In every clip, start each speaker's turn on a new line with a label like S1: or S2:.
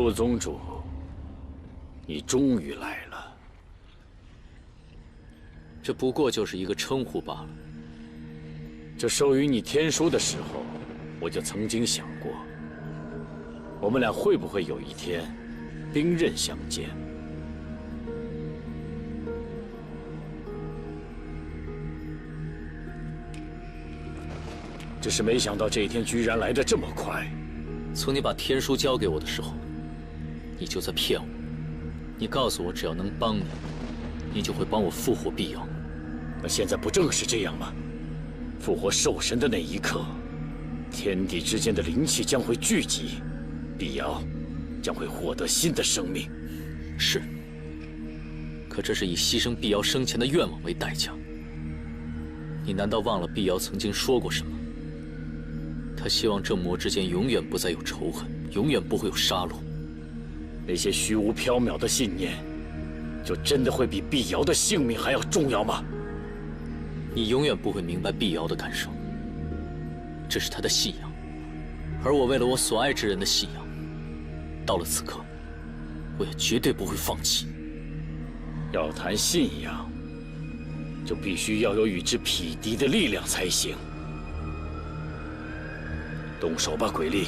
S1: 副宗主，你终于来了。
S2: 这不过就是一个称呼罢了。
S1: 这授予你天书的时候，我就曾经想过，我们俩会不会有一天兵刃相见？只是没想到这一天居然来得这么快。
S2: 从你把天书交给我的时候，你就在骗我。你告诉我，只要能帮你，你就会帮我复活碧瑶。
S1: 那现在不正是这样吗？复活兽神的那一刻，天地之间的灵气将会聚集，碧瑶将会获得新的生命。
S2: 是，可这是以牺牲碧瑶生前的愿望为代价。你难道忘了碧瑶曾经说过什么？他希望正魔之间永远不再有仇恨，永远不会有杀戮。
S1: 那些虚无缥缈的信念，就真的会比碧瑶的性命还要重要吗？
S2: 你永远不会明白碧瑶的感受，这是她的信仰，而我为了我所爱之人的信仰，到了此刻，我也绝对不会放弃。
S1: 要谈信仰，就必须要有与之匹敌的力量才行。动手吧，鬼力！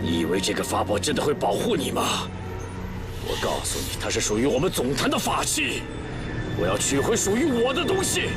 S1: 你以为这个法宝真的会保护你吗？我告诉你，它是属于我们总坛的法器。我要取回属于我的东西。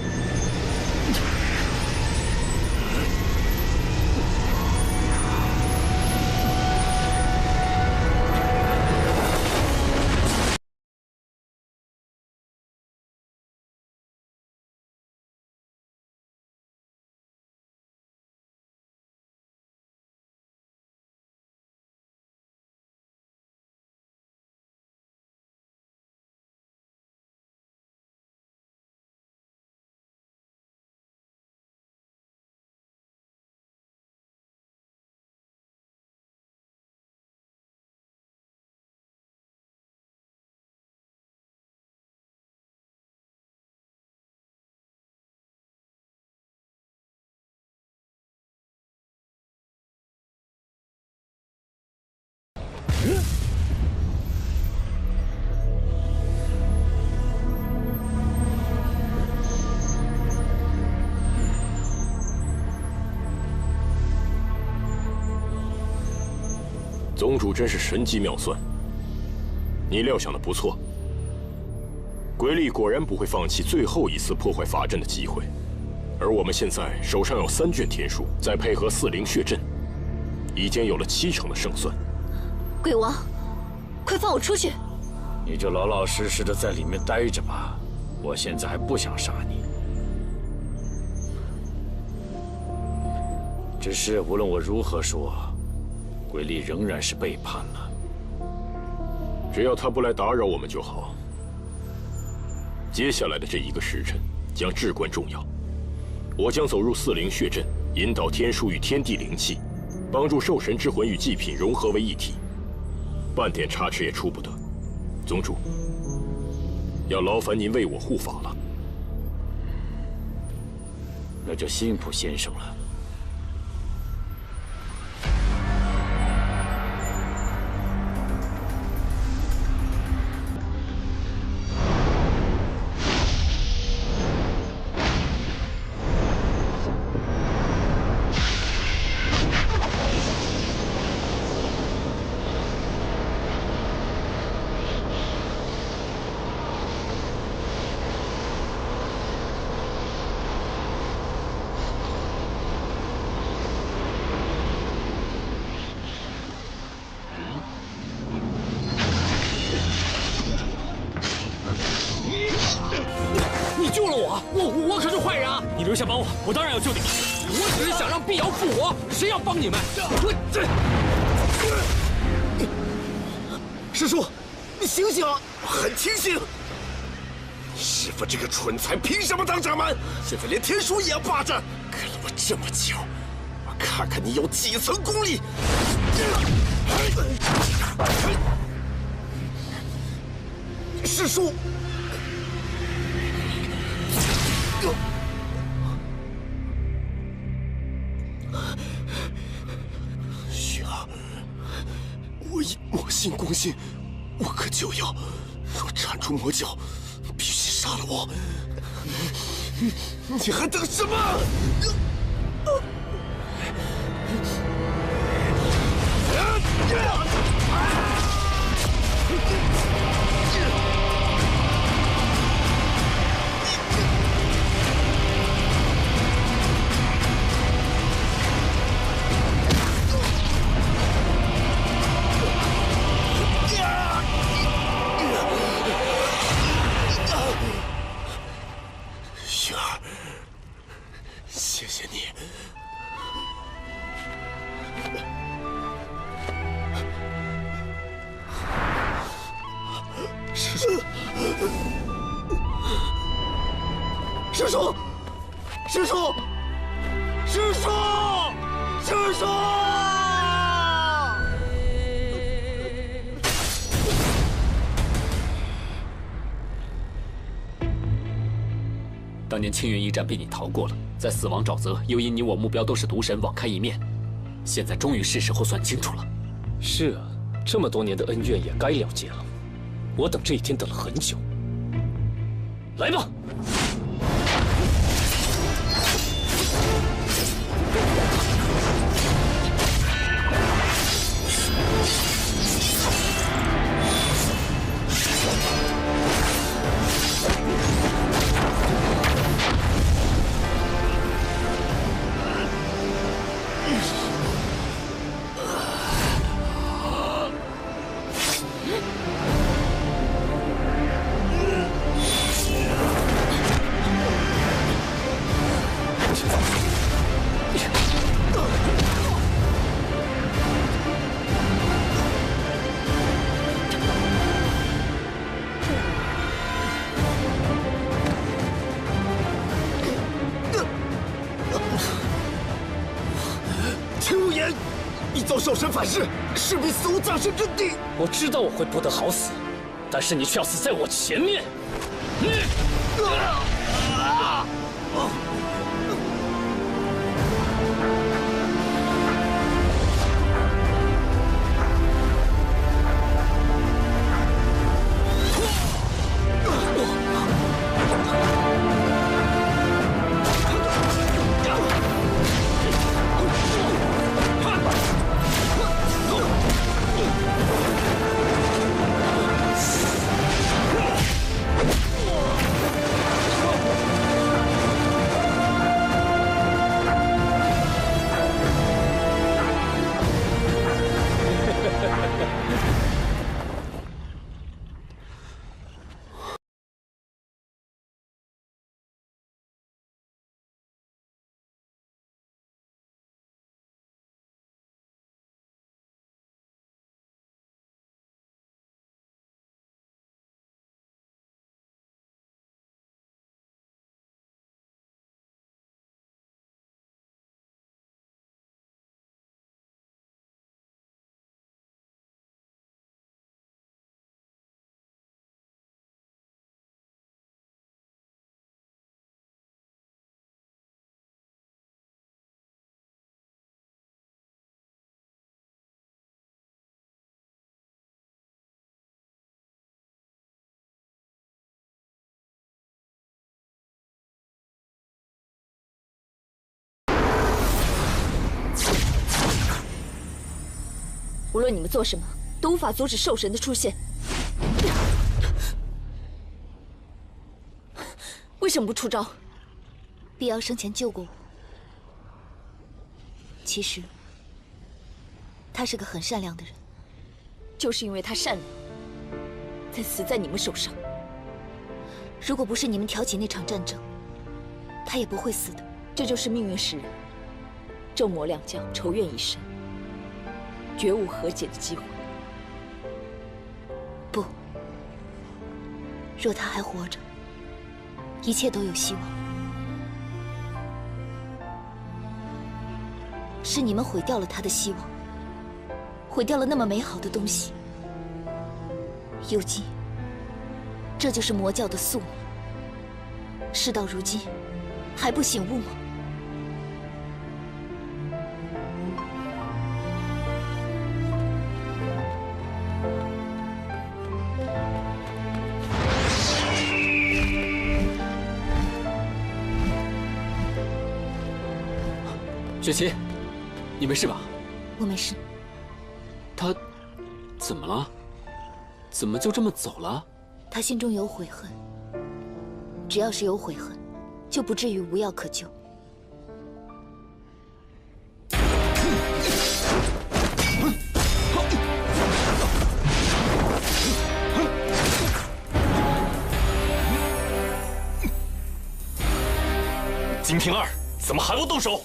S3: 宗主真是神机妙算，你料想的不错。鬼力果然不会放弃最后一次破坏法阵的机会，而我们现在手上有3卷天书，再配合4灵血阵，已经有了70%的胜算。
S4: 鬼王，快放我出去！
S1: 你就老老实实的在里面待着吧，我现在还不想杀你。只是无论我如何说，鬼力仍然是背叛了。
S3: 只要他不来打扰我们就好。接下来的这1个时辰将至关重要，我将走入4灵血阵，引导天书与天地灵气，帮助兽神之魂与祭品融合为一体，半点差池也出不得。宗主，要劳烦您为我护法了。
S1: 那就辛苦先生了。
S5: 留下帮我，我当然要救你们。我只是想让碧瑶复活，谁要帮你们？
S6: 师叔，你醒醒！很清醒。师傅这个蠢材，凭什么当掌门？现在连天书也要霸占，跟了我这么久，我看看你有几层功力。师叔。 雪儿，我以魔性攻心，无可救药。若铲除魔教，必须杀了我。你还等什么？雪儿，谢谢你。师叔，师叔，师叔，师叔，师叔！
S5: 当年青云一战被你逃过了，在死亡沼泽又因你我目标都是毒神网开一面，现在终于是时候算清楚了。
S7: 是啊，这么多年的恩怨也该了结了。我等这一天等了很久。来吧！
S6: 兽神反噬，势必死无葬身之地。
S7: 我知道我会不得好死，但是你却要死在我前面。
S4: 无论你们做什么，都无法阻止兽神的出现。为什么不出招？碧瑶生前救过我，其实他是个很善良的人，就是因为他善良，才死在你们手上。如果不是你们挑起那场战争，他也不会死的。
S8: 这就是命运使然。纣魔两将仇怨已深，绝无和解的机会。
S4: 不，若他还活着，一切都有希望。是你们毁掉了他的希望，毁掉了那么美好的东西。幽姬，这就是魔教的宿命。事到如今，还不醒悟吗？
S5: 雪琪，你没事吧？
S4: 我没事。
S5: 他怎么了？怎么就这么走了？
S4: 他心中有悔恨，只要是有悔恨，就不至于无药可救。
S6: 金瓶儿，怎么还不动手？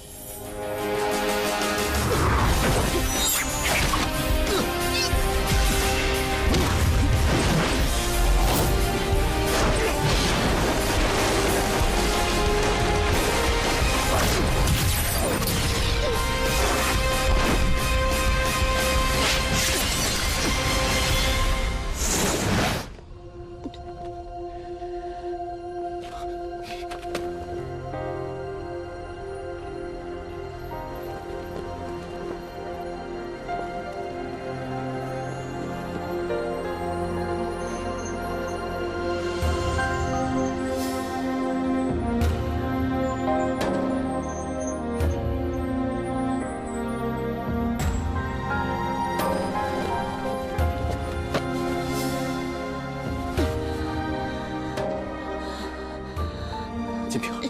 S7: 金瓶儿，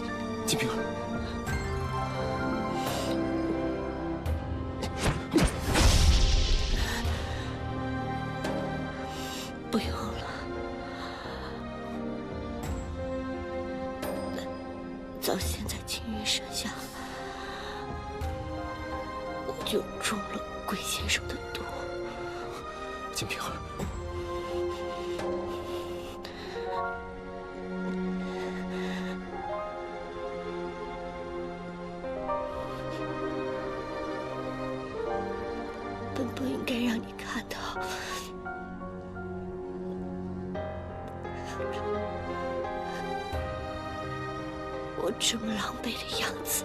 S7: 金瓶儿，
S4: 不用了，早先在青云山下，我就中了鬼先生的毒。
S7: 金瓶儿。
S4: 本不应该让你看到我这么狼狈的样子。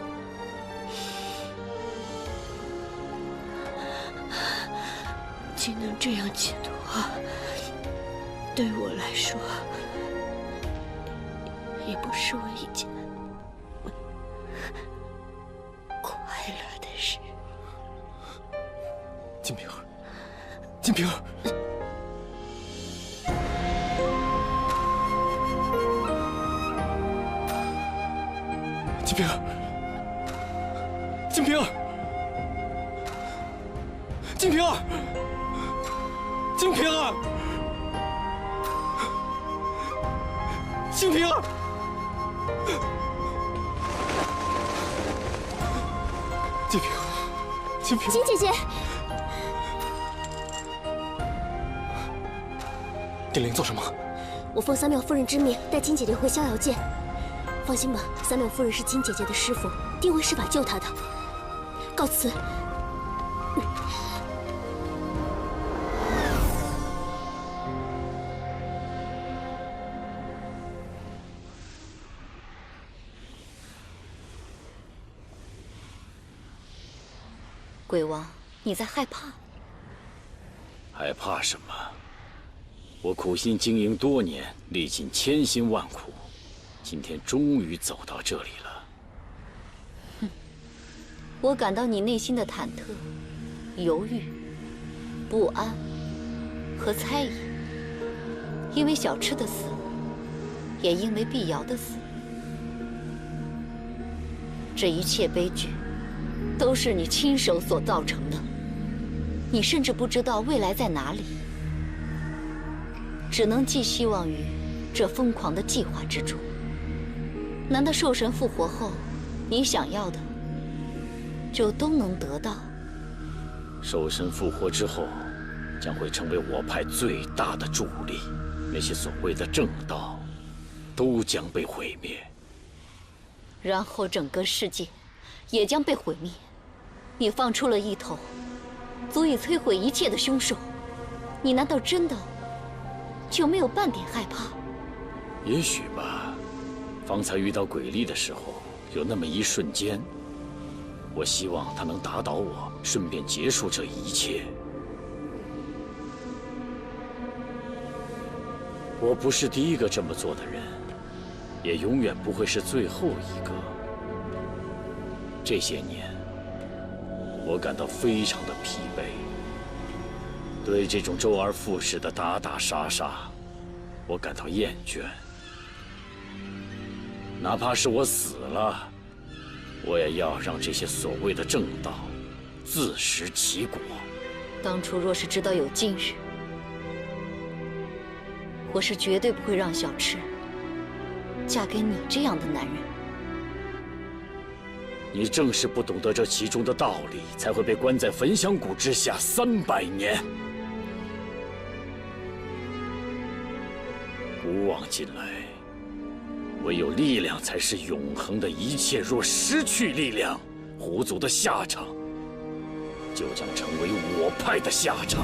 S4: 竟能这样解脱，对我来说也不失为一件快乐的事。
S7: 金瓶儿，金瓶儿，金瓶儿，金瓶儿，金瓶儿，金瓶儿，金瓶儿，金瓶儿，金瓶儿，
S9: 金姐姐。
S7: 丁玲做什么？
S9: 我奉三妙夫人之命，带金姐姐回逍遥界。放心吧，三妙夫人是金姐姐的师傅，定会施法救她的。告辞。
S4: 鬼王，你在害怕？
S1: 害怕什么？我苦心经营多年，历尽千辛万苦，今天终于走到这里了。
S4: 哼，我感到你内心的忐忑、犹豫、不安和猜疑，因为小赤的死，也因为碧瑶的死。这一切悲剧，都是你亲手所造成的。你甚至不知道未来在哪里。只能寄希望于这疯狂的计划之中。难道兽神复活后，你想要的就都能得到？
S1: 兽神复活之后，将会成为我派最大的助力。那些所谓的正道，都将被毁灭。
S4: 然后整个世界也将被毁灭。你放出了一头足以摧毁一切的凶兽，你难道真的就没有半点害怕？
S1: 也许吧。方才遇到鬼力的时候，有那么一瞬间，我希望他能打倒我，顺便结束这一切。我不是第一个这么做的人，也永远不会是最后一个。这些年，我感到非常的疲惫，对这种周而复始的打打杀杀，我感到厌倦。哪怕是我死了，我也要让这些所谓的正道自食其果。
S4: 当初若是知道有今日，我是绝对不会让小赤嫁给你这样的男人。
S1: 你正是不懂得这其中的道理，才会被关在焚香谷之下300年。古往今来，唯有力量才是永恒的一切。若失去力量，狐族的下场就将成为我派的下场。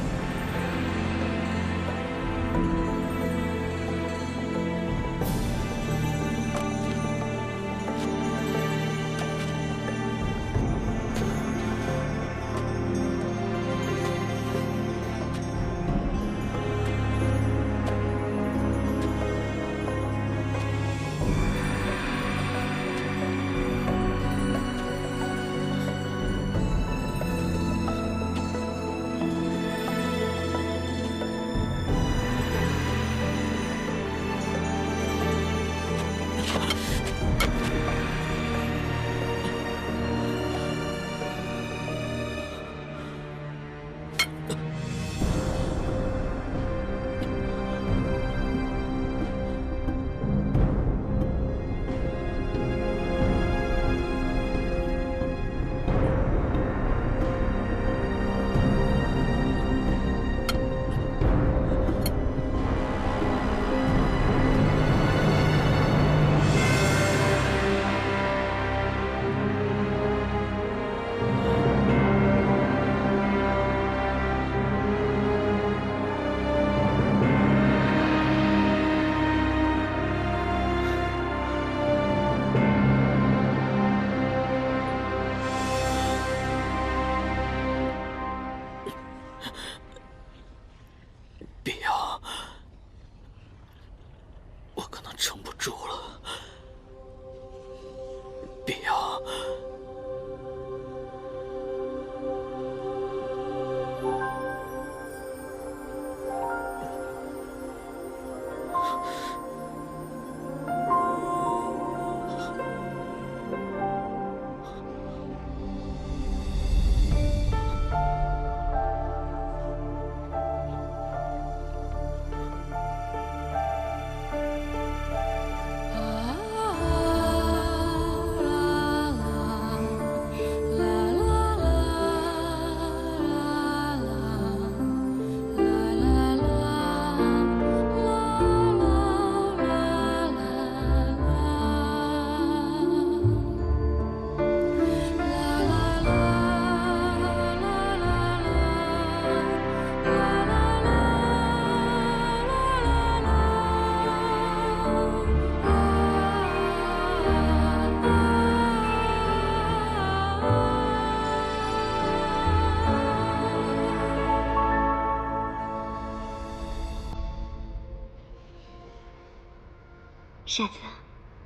S9: 傻子，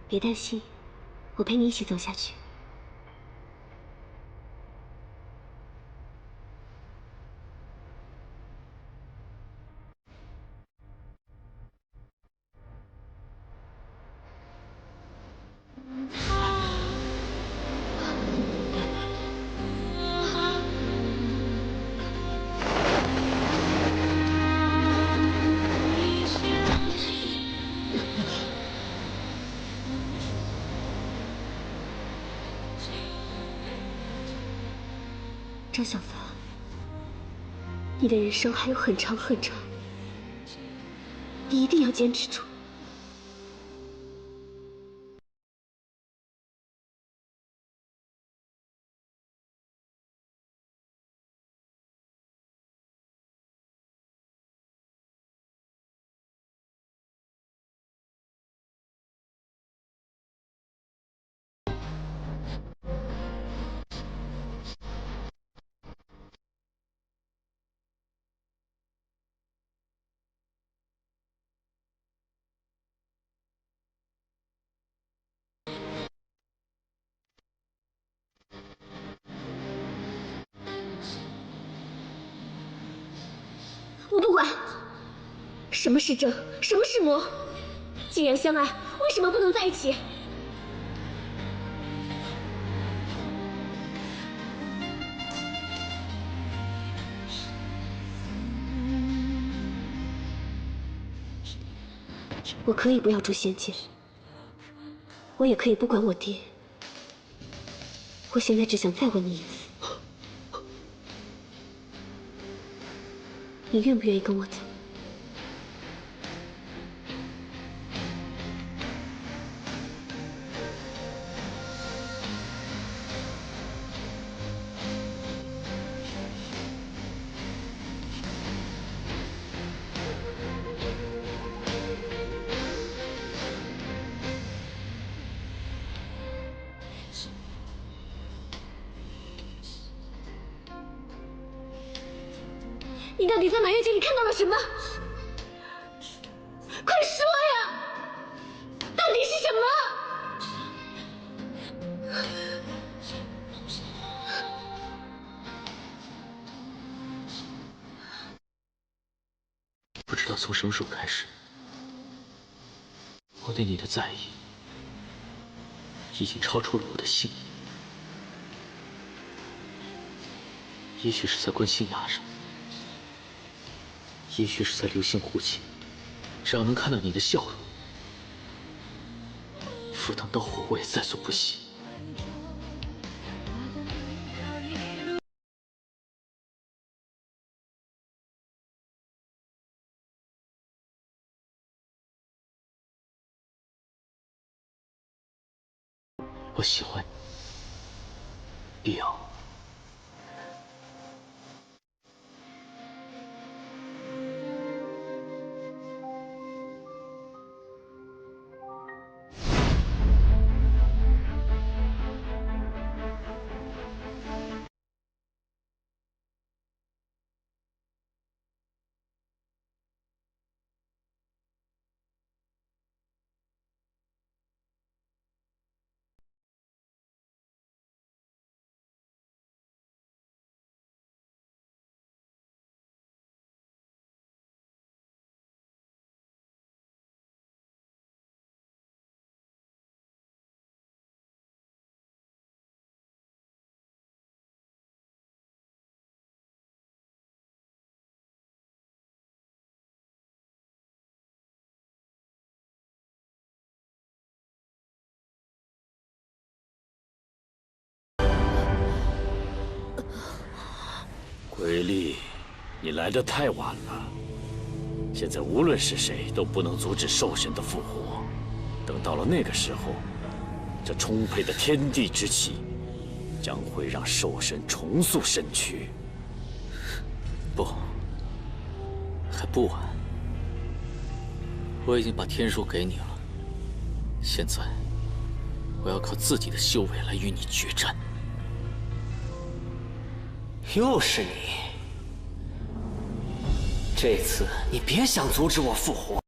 S9: 别担心，我陪你一起走下去。张小凡，你的人生还有很长很长，你一定要坚持住。我不管，什么是正，什么是魔。既然相爱，为什么不能在一起？我可以不要住仙界，我也可以不管我爹。我现在只想再问你一次，你愿不愿意跟我走？你到底在满月镜里看到了什么？快说呀！到底是什么？
S2: 不知道从什么时候开始，我对你的在意已经超出了我的心。也许是在观星崖上，也许是在流星湖前，只要能看到你的笑容，赴汤蹈火我也在所不惜。我喜欢你，碧瑶。
S1: 鬼力，你来得太晚了。现在无论是谁都不能阻止兽神的复活。等到了那个时候，这充沛的天地之气将会让兽神重塑身躯。
S2: 不，还不晚。我已经把天书给你了，现在我要靠自己的修为来与你决战。
S10: 又是你！这次你别想阻止我复活！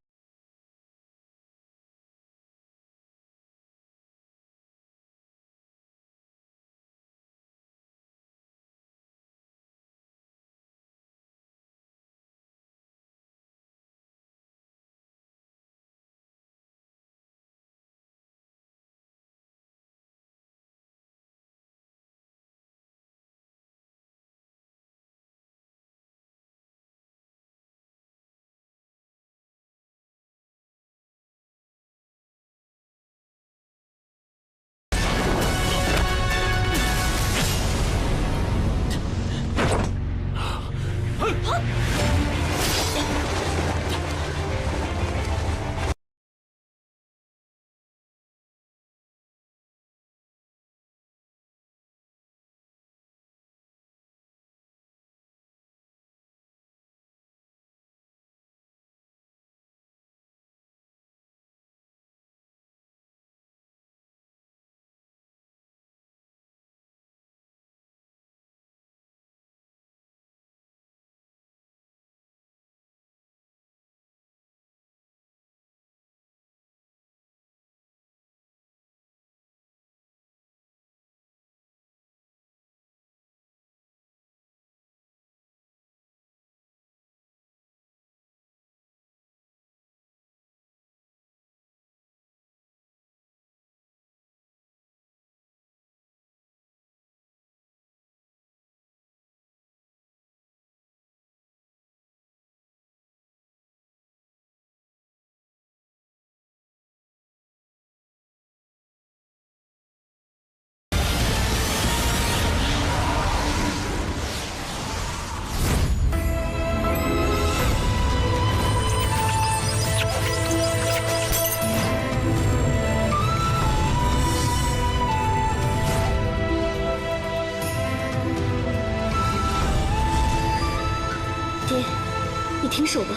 S9: 停手吧，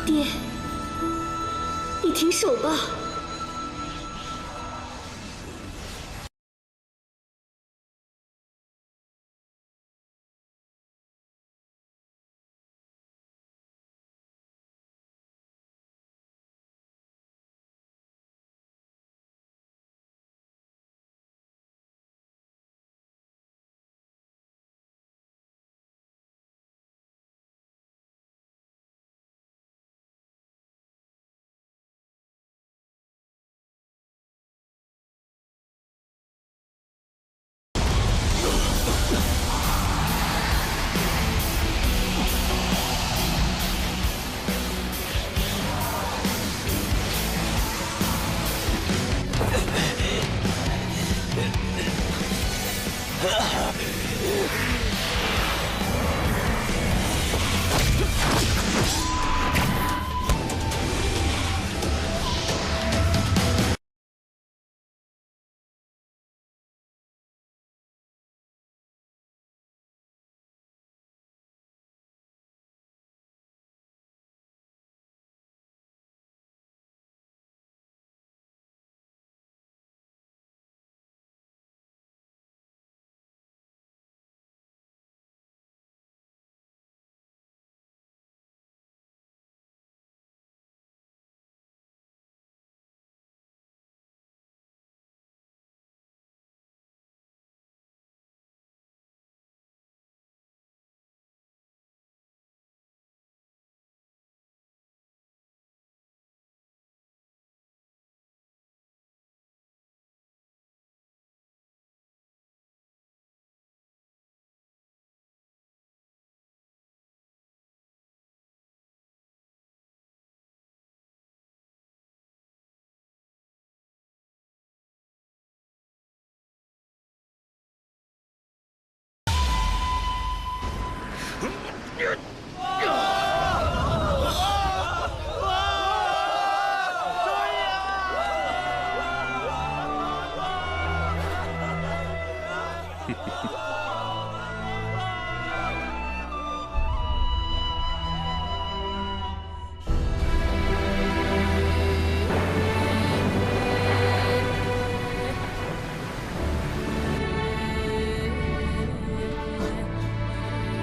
S9: 爹，你停手吧。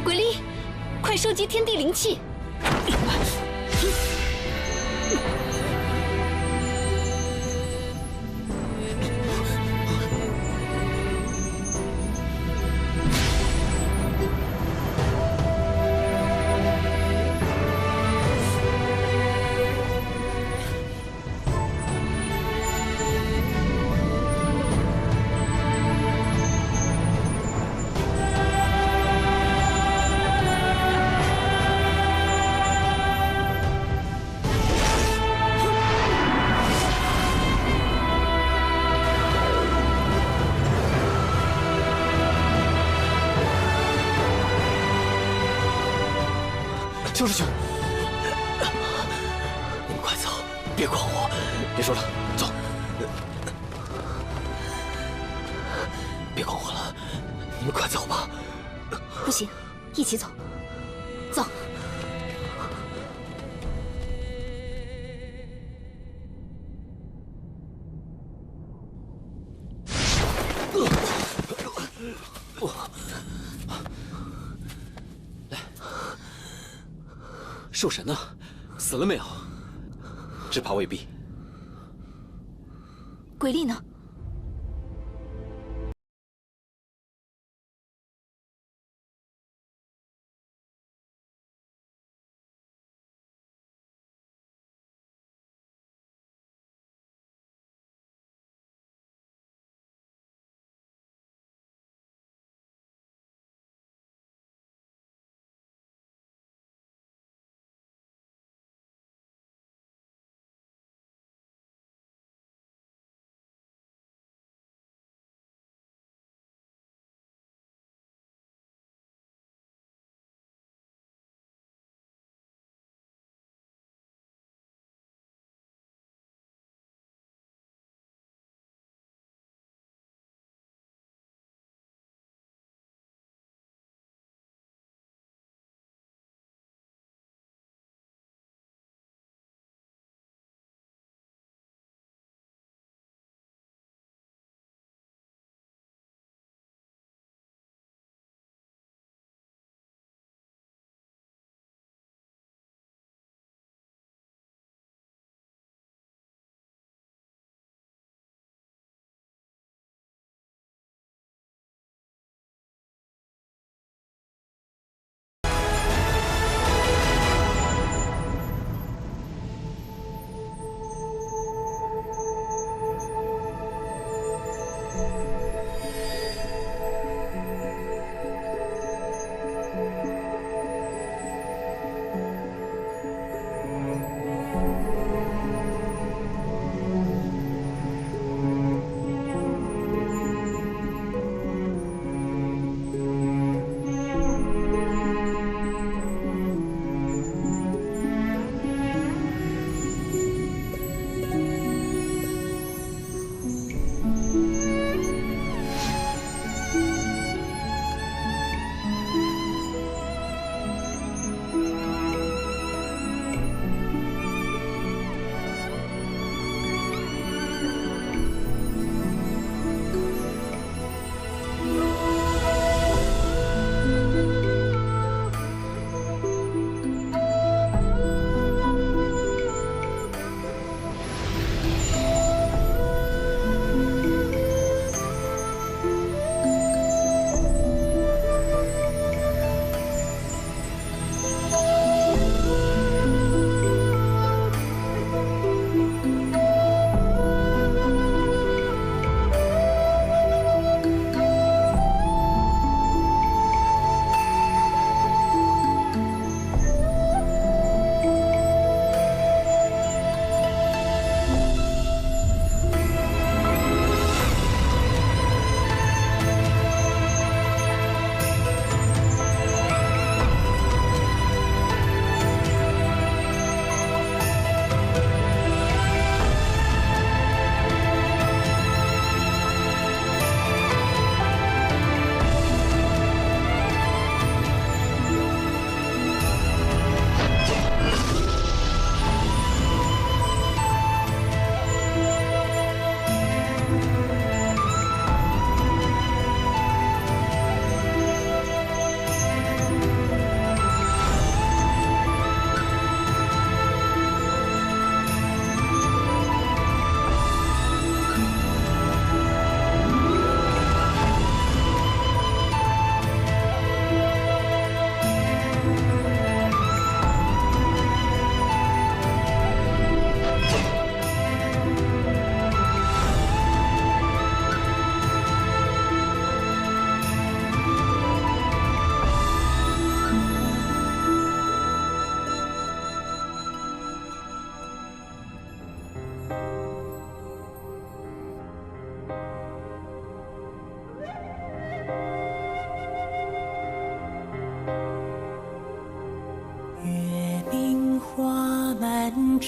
S4: 鬼力，快收集天地灵气！
S7: 邱师兄，你们快走，别管我！别说了，走！别管我了，你们快走吧！
S9: 不行，一起走，走。
S5: 兽神呢？死了没有？
S7: 只怕未必。
S8: 鬼力呢？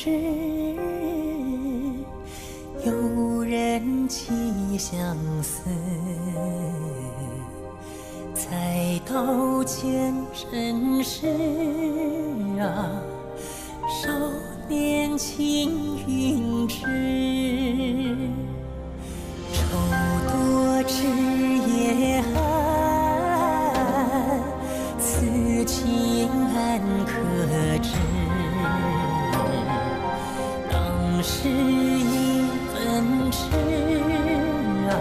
S11: 日，有人寄相思。才刀剑人世啊，少年青云志。愁多枝叶寒，此情安可知？当时一分痴啊，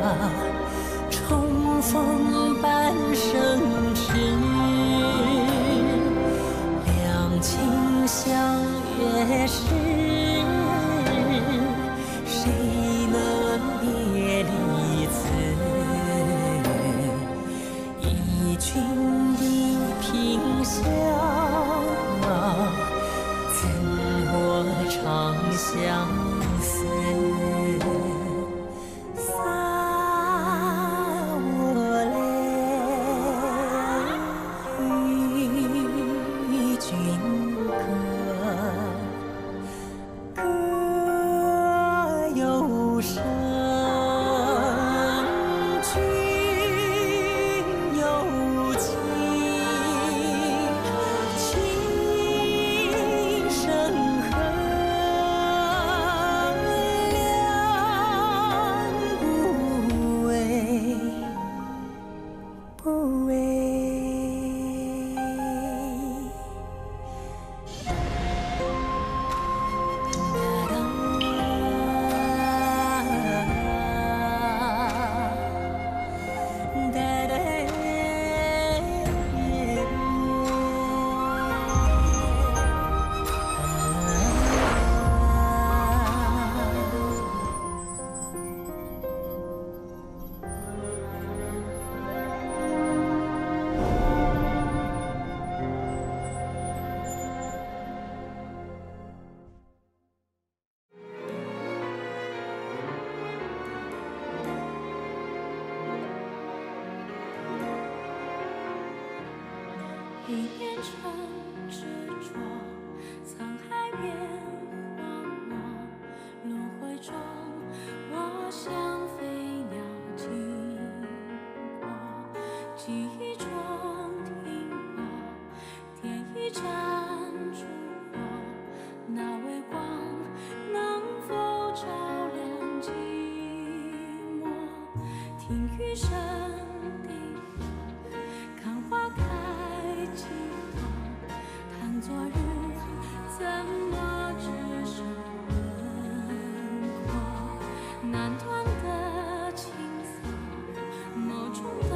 S11: 重逢半生痴。两情相悦时，谁能别离此？忆君的萍香啊，赠我长相思。
S12: 一念成执着，沧海变荒漠。轮回中，我像飞鸟经过，记忆中停泊，点一盏烛火，那微光能否照亮寂寞？听雨声滴落，看花开。谈昨日怎么只剩轮廓？难断的情愫，眸中的